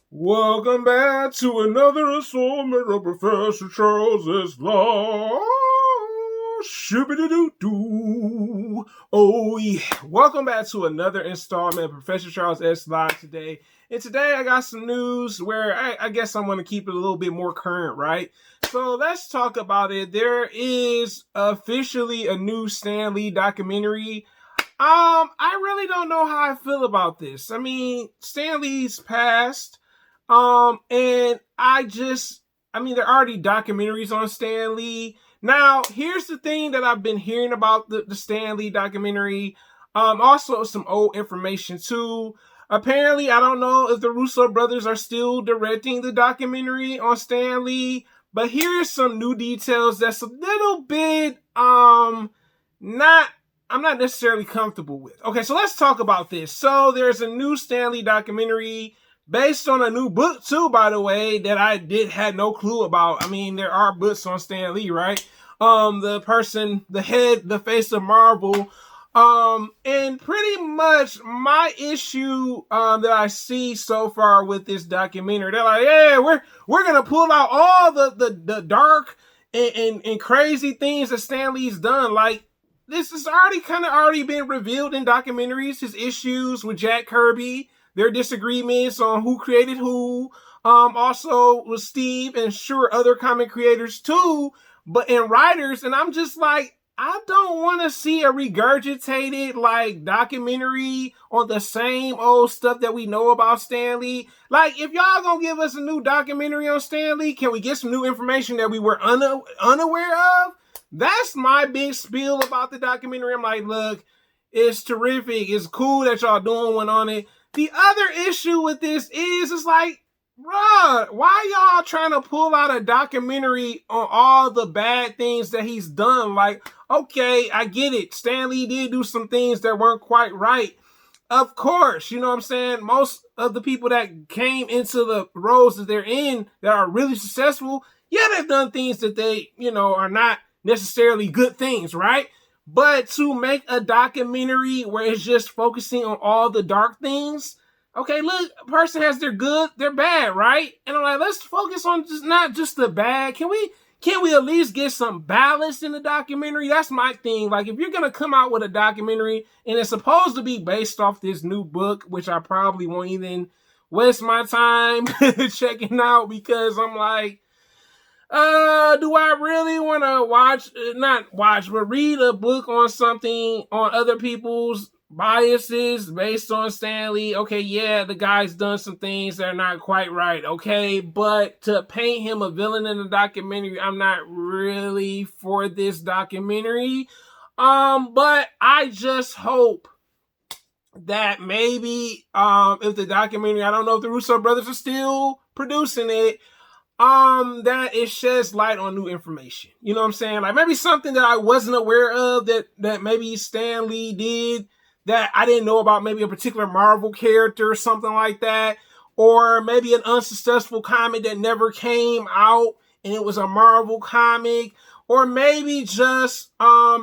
Welcome back to another installment of Professor Charles's Law. Shoo-ba-doo-doo-doo. Oh yeah. Welcome back to another installment of Professor Charles S. Live today. And today I got some news where I guess I'm going to keep it a little bit more current, right? So let's talk about it. There is officially a new Stan Lee documentary. I really don't know how I feel about this. I mean, Stan Lee's passed. And there are already documentaries on Stan Lee. Now, here's the thing that I've been hearing about the Stan Lee documentary. Also some old information too. Apparently, I don't know if the Russo brothers are still directing the documentary on Stan Lee, but here's some new details that's a little bit not I'm not necessarily comfortable with. Okay, so let's talk about this. So there's a new Stan Lee documentary based on a new book too, by the way, that I had no clue about. I mean, there are books on Stan Lee, right? The face of Marvel. And pretty much my issue that I see so far with this documentary, they're like, yeah, we're gonna pull out all the dark and crazy things that Stan Lee's done. Like, this has already been revealed in documentaries, his issues with Jack Kirby, their disagreements on who created who, also with Steve and sure other comic creators too, but in writers. And I'm just like, I don't want to see a regurgitated like documentary on the same old stuff that we know about Stan Lee. Like, if y'all gonna give us a new documentary on Stan Lee, can we get some new information that we were unaware of? That's my big spiel about the documentary. I'm like, look, it's terrific. It's cool that y'all doing one on it. The other issue with this is, it's like, bruh, why y'all trying to pull out a documentary on all the bad things that he's done? Like, okay, I get it. Stan Lee did do some things that weren't quite right. Of course, you know what I'm saying? Most of the people that came into the roles that they're in that are really successful, yeah, they've done things that they, are not necessarily good things, right? But to make a documentary where it's just focusing on all the dark things, okay, look, a person has their good, their bad, right? And I'm like, let's focus on not just the bad. Can we at least get some balance in the documentary? That's my thing. Like, if you're gonna come out with a documentary and it's supposed to be based off this new book, which I probably won't even waste my time checking out, because I'm like, do I really want to not watch, but read a book on something on other people's biases based on Stan Lee? Okay, yeah, the guy's done some things that are not quite right, okay, but to paint him a villain in the documentary, I'm not really for this documentary. But I just hope that maybe if the documentary, I don't know if the Russo brothers are still producing it, that it sheds light on new information. You know what I'm saying? Like, maybe something that I wasn't aware of that maybe Stan Lee did that I didn't know about, maybe a particular Marvel character or something like that, or maybe an unsuccessful comic that never came out and it was a Marvel comic, or maybe just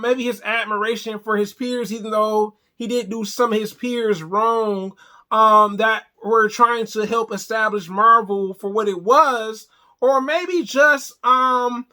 maybe his admiration for his peers, even though he did do some of his peers wrong, that were trying to help establish Marvel for what it was. Or maybe just, how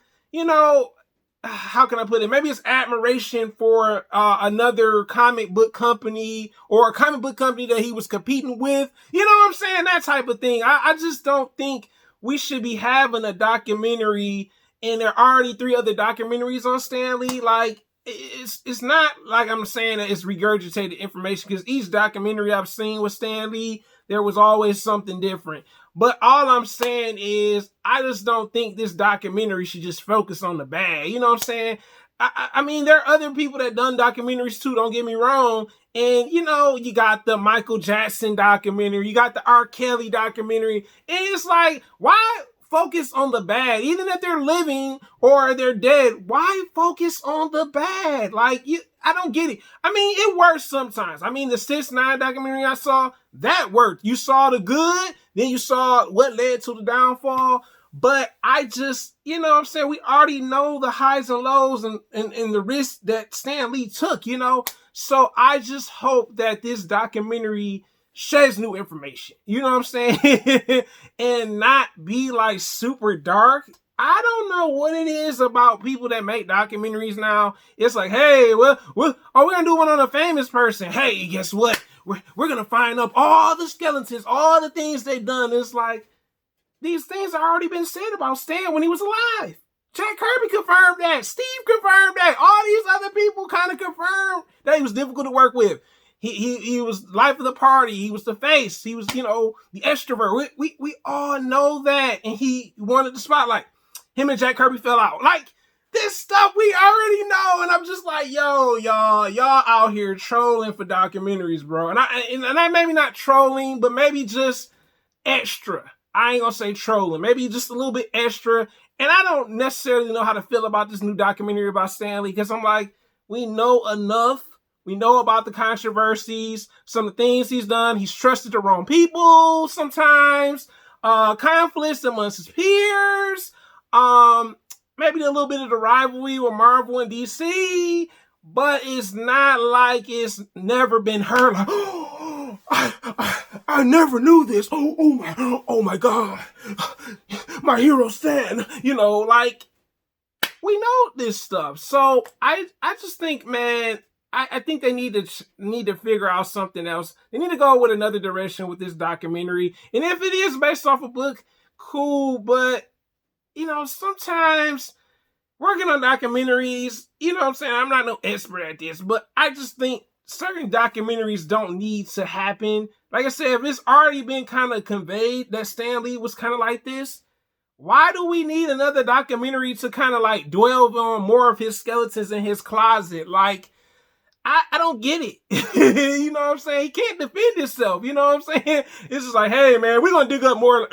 can I put it? Maybe it's admiration for another comic book company, or a comic book company that he was competing with. You know what I'm saying? That type of thing. I just don't think we should be having a documentary, and there are already 3 other documentaries on Stan Lee. Like, it's not like I'm saying that it's regurgitated information, because each documentary I've seen with Stan Lee, there was always something different. But all I'm saying is, I just don't think this documentary should just focus on the bad. You know what I'm saying? I mean, there are other people that done documentaries too, don't get me wrong. And, you got the Michael Jackson documentary, you got the R. Kelly documentary. And it's like, why focus on the bad? Even if they're living or they're dead, why focus on the bad? Like, I don't get it. I mean, it works sometimes. I mean, the 6ix9ine documentary I saw, that worked. You saw the good, then you saw what led to the downfall. But I just, what I'm saying, we already know the highs and lows and the risks that Stan Lee took, So I just hope that this documentary sheds new information. You know what I'm saying? And not be like super dark. I don't know what it is about people that make documentaries now. It's like, hey, well, we're gonna do one on a famous person. Hey, guess what? We're gonna find up all the skeletons, all the things they've done. It's like these things have already been said about Stan when he was alive. Jack Kirby confirmed that. Steve confirmed that. All these other people kind of confirmed that he was difficult to work with. He was life of the party. He was the face. He was, the extrovert. We all know that. And he wanted the spotlight. Him and Jack Kirby fell out. Like, this stuff we already know. And I'm just like, yo, y'all out here trolling for documentaries, bro. And I maybe not trolling, but maybe just extra. I ain't gonna say trolling. Maybe just a little bit extra. And I don't necessarily know how to feel about this new documentary about Stan Lee, because I'm like, we know enough. We know about the controversies, some of the things he's done. He's trusted the wrong people sometimes. Conflicts amongst his peers. Maybe a little bit of the rivalry with Marvel and DC. But it's not like it's never been heard. Like, I never knew this. Oh my God. My hero Stan. Like, we know this stuff. So I just think, man, I think they need to figure out something else. They need to go with another direction with this documentary. And if it is based off a book, cool. But, sometimes working on documentaries, what I'm saying? I'm not no expert at this, but I just think certain documentaries don't need to happen. Like I said, if it's already been kind of conveyed that Stan Lee was kind of like this, why do we need another documentary to kind of like dwell on more of his skeletons in his closet? Like, I don't get it. You know what I'm saying? He can't defend himself. You know what I'm saying? It's just like, hey, man, we're going to dig up more.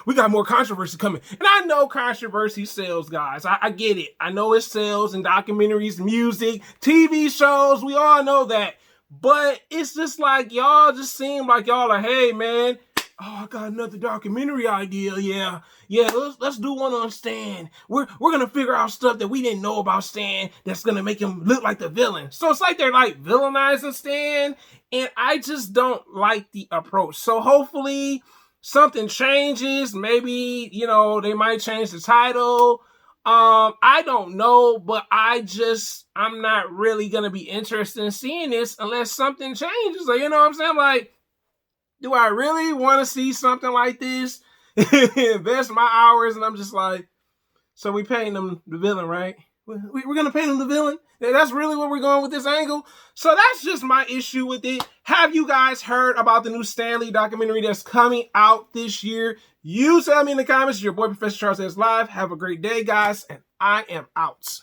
We got more controversy coming. And I know controversy sells, guys. I get it. I know it sells in documentaries, music, TV shows. We all know that. But it's just like, y'all just seem like y'all are, hey, man, I got another documentary idea. Yeah, let's do one on Stan. We're gonna figure out stuff that we didn't know about Stan that's gonna make him look like the villain. So it's like they're like villainizing Stan, and I just don't like the approach. So hopefully something changes. Maybe, they might change the title. I don't know, but I'm not really gonna be interested in seeing this unless something changes. Like, you know what I'm saying? Like, do I really want to see something like this? Invest my hours, and I'm just like, so we painting them the villain, right? We're going to paint him the villain? That's really where we're going with this angle? So that's just my issue with it. Have you guys heard about the new Stan Lee documentary that's coming out this year? You tell me in the comments. Your boy, Professor Charles, is live. Have a great day, guys, and I am out.